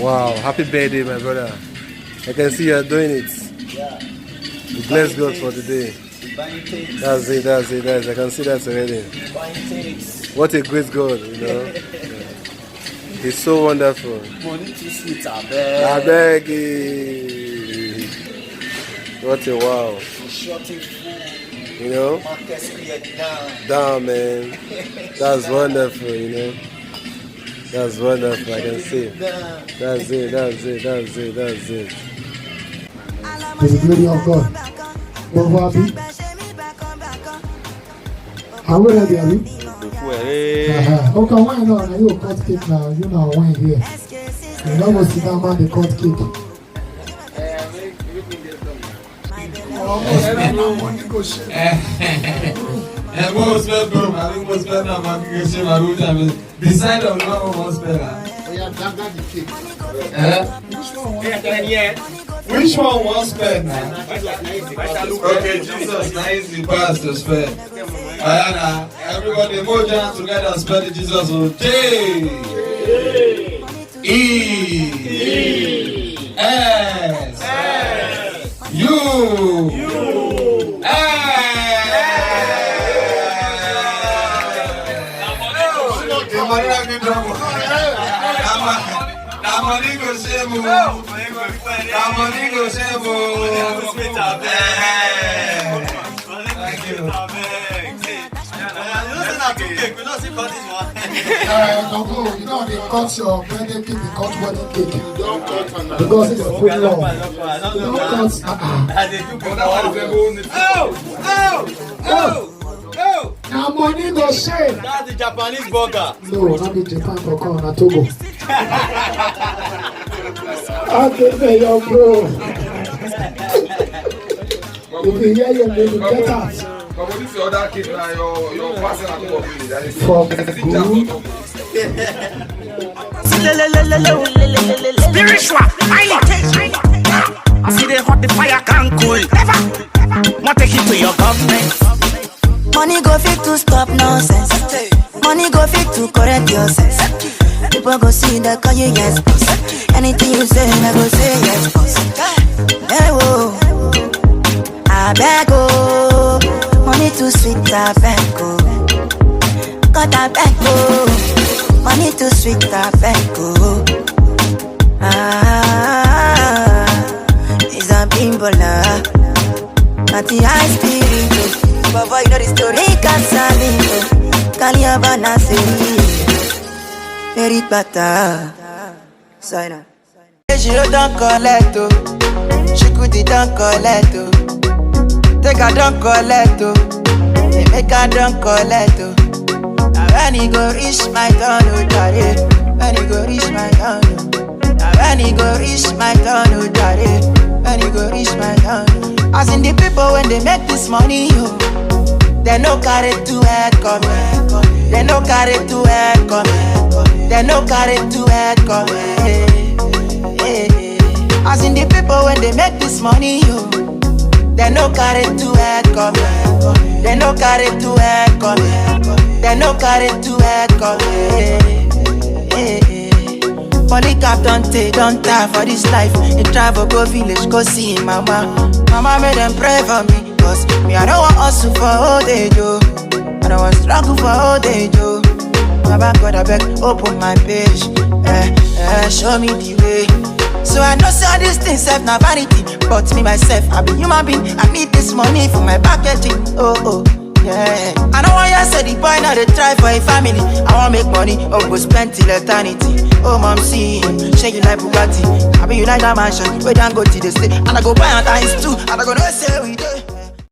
Wow, happy birthday, my brother. I can see you're doing it. Yeah. We bless God for today. That's it. I can see that already. What a great God, you know. He's so wonderful. Money too sweet, I beg. What a wow. You know? Down, man. That's wonderful, you know. That's wonderful, I can see. That's it. To the glory of God. Are we ready, are we? Okay, why not? You cut cake now. You know wine here. You know what's the man they cut cake. Beside of one was better. Which one was spent now? Okay, Jesus, nice the past to spend. Everybody, more jam together, spend Jesus on J E S U You know they cut your birthday cake, they cut wedding cake. Because it's full long. Now money go share. That's the Japanese burger. No, not the Japan burger, na Togo. Okay, your bro. If you hear your name, get out. But what is the other kid now? Your passing at home. From Guru. Spiritual, I see they hot, the fire can't cool. Never, want take it to your government. Money go fit to stop nonsense. Money go fit to correct your sense. People go see that call you yes boss. Anything you say, I go say yes boss. Hey whoa, I beg oh. Money too sweet, I beg oh. God I beg oh. Money too sweet, I beg oh. It's a bimbola, not the high spirit. But you know the story can't salute. Kaliabana say Eric Bata Saina. She don't collect oh. She could don't collect oh. Take her don't collect oh. They make her don't collect oh. Now when he go reach my turn oh daddy. When he go reach my turn oh. Now when he go reach my turn oh daddy. When he go reach my turn oh. As in the people when they make this money oh. They no carry to head come. They no carry to head come. They no carry to head come. As in the people when they make this money, yo. They no carry to head come. They no carry to head come. They no carry to head come. Polycarp don't die for this life. They travel go village, go see mama. Mama made them pray for me. Cause me, I don't want hustle for all day, Joe. I don't want struggle for all day, Joe. Baba God, I beg, open my page. Show me the way. So I know say all these things have no vanity. But me, myself, I be human being. I need this money for my packaging. Oh, yeah. I don't want you to say the boy now they try for a family. I want make money, oh, go spend till eternity. Oh, mom, see, shake you like Bugatti. I be you like that mansion, where don't go to the state. And I go buy a times 2, and I go no say we do.